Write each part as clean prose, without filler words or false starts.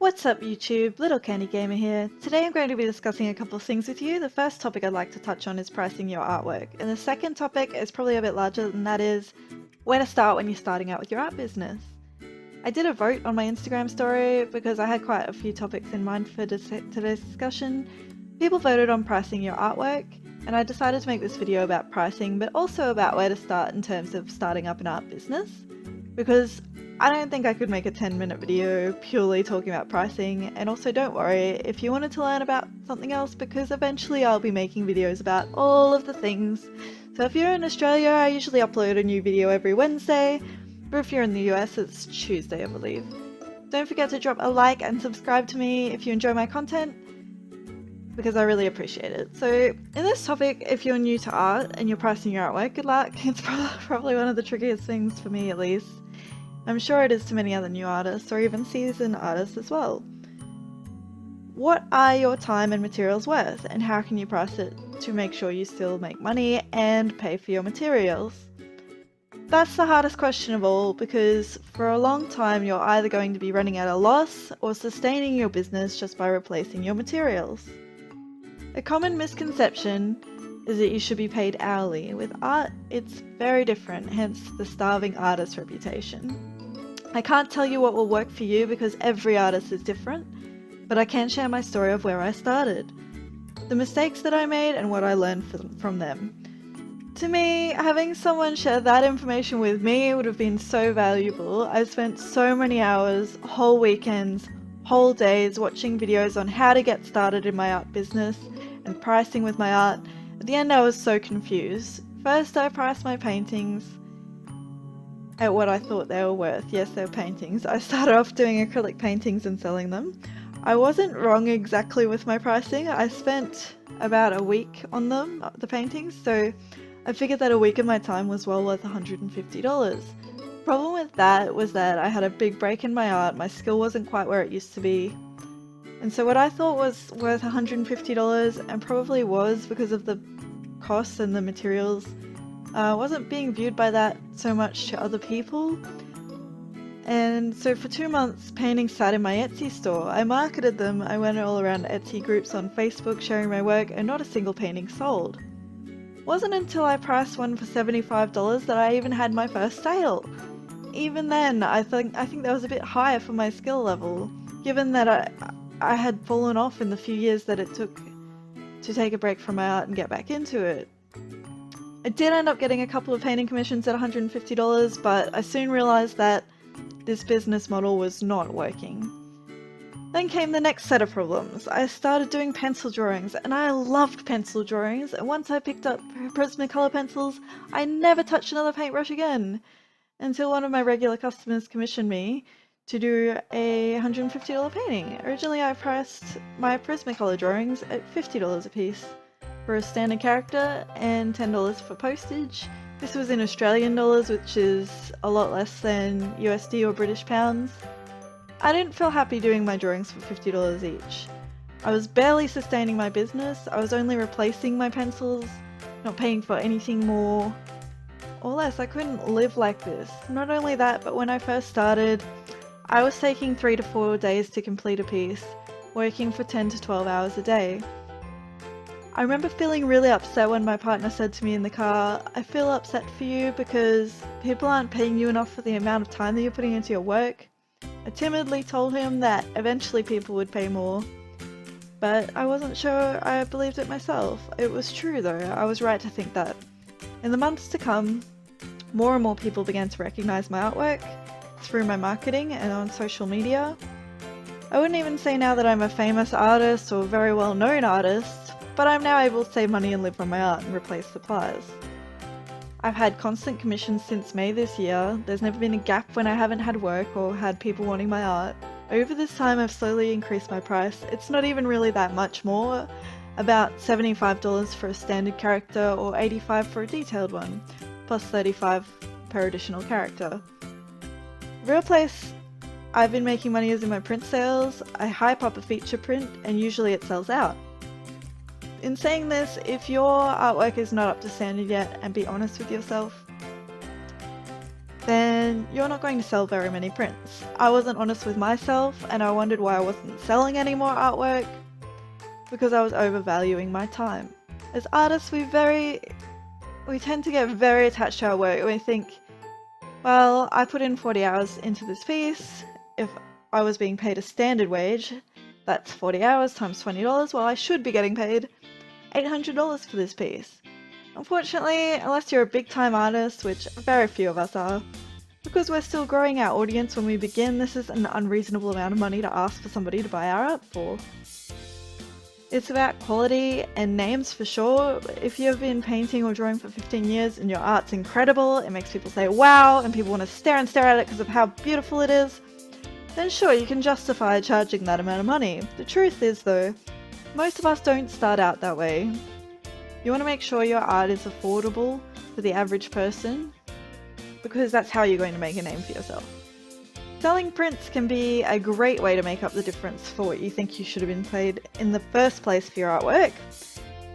What's up YouTube, Little Candy Gamer here. Today I'm going to be discussing a couple of things with you. The first topic I'd like to touch on is pricing your artwork, and the second topic is probably a bit larger, and that is where to start when you're starting out with your art business. I did a vote on my Instagram story because I had quite a few topics in mind for today's discussion. People voted on pricing your artwork, and I decided to make this video about pricing, but also about where to start in terms of starting up an art business, because I don't think I could make a 10-minute video purely talking about pricing. And also don't worry if you wanted to learn about something else, because eventually I'll be making videos about all of the things. So if you're in Australia, I usually upload a new video every Wednesday, but if you're in the US, it's Tuesday, I believe. Don't forget to drop a like and subscribe to me if you enjoy my content, because I really appreciate it. So in this topic, if you're new to art and you're pricing your artwork, good luck. It's probably one of the trickiest things for me, at least. I'm sure it is to many other new artists or even seasoned artists as well. What are your time and materials worth, and how can you price it to make sure you still make money and pay for your materials? That's the hardest question of all, because for a long time you're either going to be running at a loss or sustaining your business just by replacing your materials. A common misconception is that you should be paid hourly. With art, it's very different, hence the starving artist reputation. I can't tell you what will work for you because every artist is different, but I can share my story of where I started, the mistakes that I made and what I learned from them. To me, having someone share that information with me would have been so valuable. I spent so many hours, whole weekends, whole days watching videos on how to get started in my art business and pricing with my art. At the end I was so confused. First I priced my paintings at what I thought they were worth. Yes, they were paintings. I started off doing acrylic paintings and selling them. I wasn't wrong exactly with my pricing. I spent about a week on them, the paintings, so I figured that a week of my time was well worth $150. Problem with that was that I had a big break in my art. My skill wasn't quite where it used to be. And so what I thought was worth $150, and probably was because of the costs and the materials, wasn't being viewed by that so much to other people. And so for 2 months, paintings sat in my Etsy store. I marketed them. I went all around Etsy groups on Facebook sharing my work, and not a single painting sold. It wasn't until I priced one for $75 that I even had my first sale. Even then, I think that was a bit high for my skill level, given that I had fallen off in the few years that it took to take a break from my art and get back into it. I did end up getting a couple of painting commissions at $150, but I soon realized that this business model was not working. Then came the next set of problems. I started doing pencil drawings, and I loved pencil drawings, and once I picked up Prismacolor pencils, I never touched another paintbrush again, until one of my regular customers commissioned me to do a $150 painting. Originally I priced my Prismacolor drawings at $50 a piece for a standard character and $10 for postage. This was in Australian dollars, which is a lot less than USD or British pounds. I didn't feel happy doing my drawings for $50 each. I was barely sustaining my business. I was only replacing my pencils, not paying for anything more or less. I couldn't live like this. Not only that, but when I first started, I was taking 3 to 4 days to complete a piece, working for 10 to 12 hours a day. I remember feeling really upset when my partner said to me in the car, "I feel upset for you because people aren't paying you enough for the amount of time that you're putting into your work." I timidly told him that eventually people would pay more, but I wasn't sure I believed it myself. It was true though, I was right to think that. In the months to come, more and more people began to recognize my artwork through my marketing and on social media. I wouldn't even say now that I'm a famous artist or very well known artist, but I'm now able to save money and live from my art and replace suppliers. I've had constant commissions since May this year. There's never been a gap when I haven't had work or had people wanting my art. Over this time I've slowly increased my price. It's not even really that much more, about $75 for a standard character or $85 for a detailed one, plus $35 per additional character. The real place I've been making money is in my print sales. I hype up a feature print and usually it sells out. In saying this, if your artwork is not up to standard yet, and be honest with yourself, then then you're not going to sell very many prints. I wasn't honest with myself and I wondered why I wasn't selling any more artwork, because I was overvaluing my time. As artists, we tend to get very attached to our work. We think, well, I put in 40 hours into this piece. If I was being paid a standard wage, that's 40 hours times $20. Well, I should be getting paid $800 for this piece. Unfortunately, unless you're a big time artist, which very few of us are, because we're still growing our audience when we begin, this is an unreasonable amount of money to ask for somebody to buy our art for. It's about quality and names for sure. If you've been painting or drawing for 15 years and your art's incredible, it makes people say wow, and people want to stare at it because of how beautiful it is, then sure, you can justify charging that amount of money. The truth is though, most of us don't start out that way. You want to make sure your art is affordable for the average person, because that's how you're going to make a name for yourself. Selling prints can be a great way to make up the difference for what you think you should have been paid in the first place for your artwork.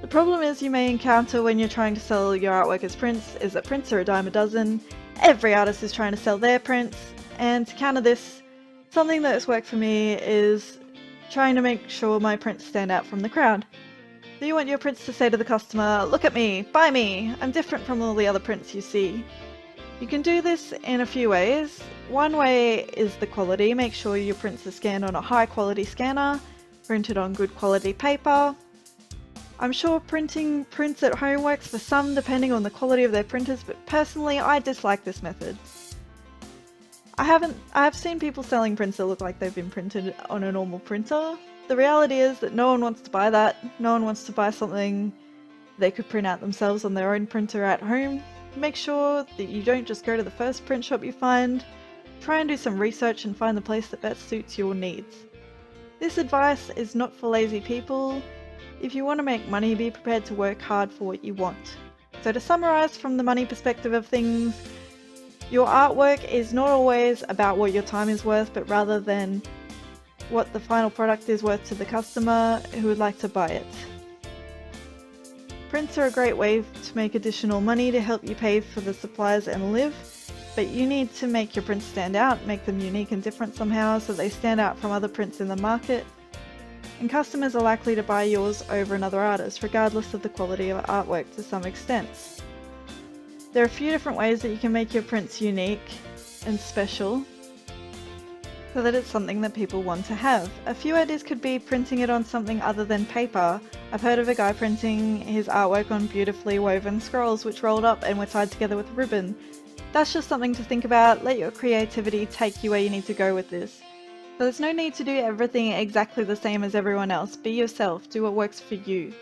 The problem is you may encounter when you're trying to sell your artwork as prints is that prints are a dime a dozen. Every artist is trying to sell their prints, and to counter this, something that has worked for me is trying to make sure my prints stand out from the crowd. So you want your prints to say to the customer, look at me, buy me, I'm different from all the other prints you see. You can do this in a few ways. One way is the quality. Make sure your prints are scanned on a high quality scanner, printed on good quality paper. I'm sure printing prints at home works for some depending on the quality of their printers, but personally I dislike this method. I have seen people selling prints that look like they've been printed on a normal printer. The reality is that no one wants to buy that. No one wants to buy something they could print out themselves on their own printer at home. Make sure that you don't just go to the first print shop you find. Try and do some research and find the place that best suits your needs. This advice is not for lazy people. If you want to make money, be prepared to work hard for what you want. So to summarize from the money perspective of things, your artwork is not always about what your time is worth, but rather than what the final product is worth to the customer who would like to buy it. Prints are a great way to make additional money to help you pay for the supplies and live, but you need to make your prints stand out, make them unique and different somehow so they stand out from other prints in the market, and customers are likely to buy yours over another artist, regardless of the quality of artwork to some extent. There are a few different ways that you can make your prints unique and special, so that it's something that people want to have. A few ideas could be printing it on something other than paper. I've heard of a guy printing his artwork on beautifully woven scrolls which rolled up and were tied together with ribbon. That's just something to think about. Let your creativity take you where you need to go with this. So there's no need to do everything exactly the same as everyone else. Be yourself, do what works for you.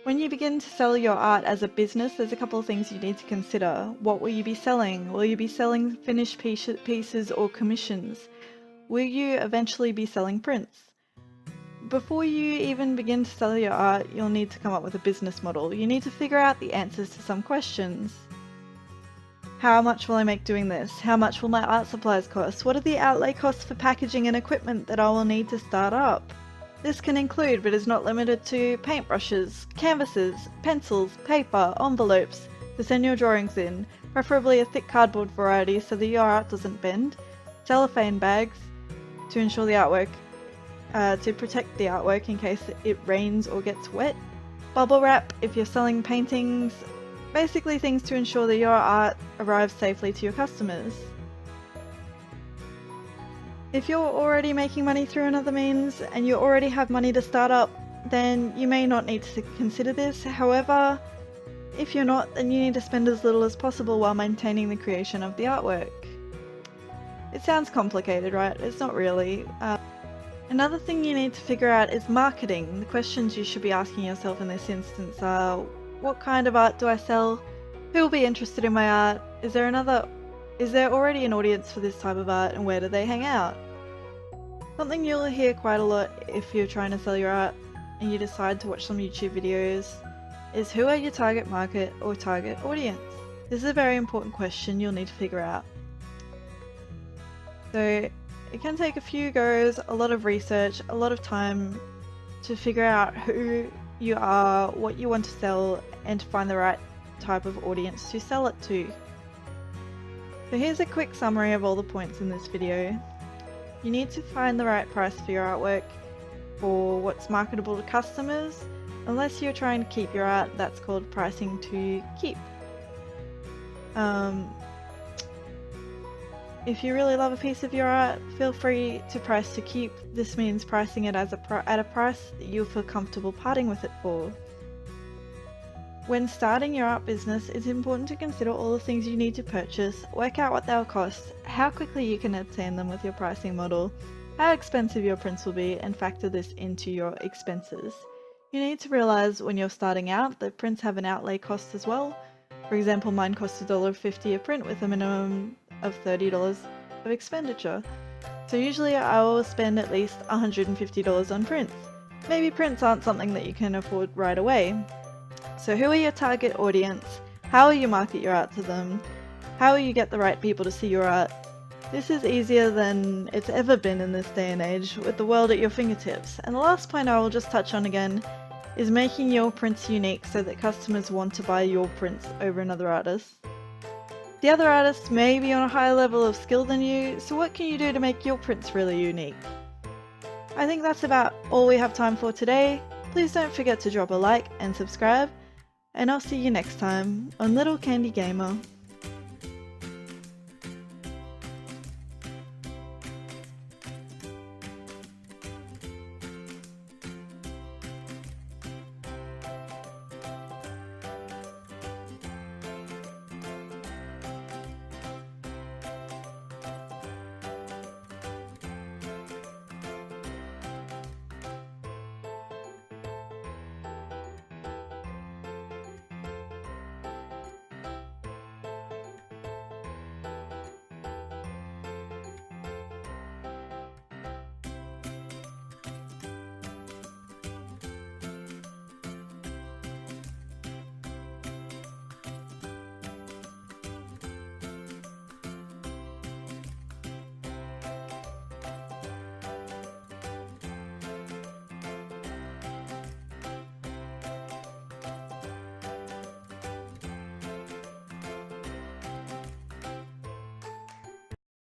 When you begin to sell your art as a business, there's a couple of things you need to consider. What will you be selling? Will you be selling finished pieces or commissions? Will you eventually be selling prints? Before you even begin to sell your art, you'll need to come up with a business model. You need to figure out the answers to some questions. How much will I make doing this? How much will my art supplies cost? What are the outlay costs for packaging and equipment that I will need to start up? This can include, but is not limited to, paintbrushes, canvases, pencils, paper, envelopes to send your drawings in, preferably a thick cardboard variety so that your art doesn't bend, cellophane bags to ensure the artwork, to protect the artwork in case it rains or gets wet, bubble wrap if you're selling paintings, basically things to ensure that your art arrives safely to your customers. If you're already making money through another means and you already have money to start up, then you may not need to consider this. However, if you're not, then you need to spend as little as possible while maintaining the creation of the artwork. It sounds complicated, right? It's not really. Another thing you need to figure out is marketing. The questions you should be asking yourself in this instance are, what kind of art do I sell? Who will be interested in my art? Is there already an audience for this type of art, and where do they hang out? Something you'll hear quite a lot if you're trying to sell your art and you decide to watch some YouTube videos is, who are your target market or target audience? This is a very important question you'll need to figure out. So it can take a few goes, a lot of research, a lot of time to figure out who you are, what you want to sell, and to find the right type of audience to sell it to. So here's a quick summary of all the points in this video. You need to find the right price for your artwork for what's marketable to customers. Unless you're trying to keep your art, that's called pricing to keep. If you really love a piece of your art, feel free to price to keep. This means pricing it at a price that you'll feel comfortable parting with it for. When starting your art business, it's important to consider all the things you need to purchase, work out what they'll cost, how quickly you can obtain them with your pricing model, how expensive your prints will be, and factor this into your expenses. You need to realize when you're starting out that prints have an outlay cost as well. For example, mine costs $1.50 a print with a minimum of $30 of expenditure. So usually I will spend at least $150 on prints. Maybe prints aren't something that you can afford right away. So who are your target audience? How will you market your art to them? How will you get the right people to see your art? This is easier than it's ever been in this day and age, with the world at your fingertips. And the last point I will just touch on again is making your prints unique so that customers want to buy your prints over another artist. The other artists may be on a higher level of skill than you, so what can you do to make your prints really unique? I think that's about all we have time for today. Please don't forget to drop a like and subscribe, and I'll see you next time on Little Candy Gamer.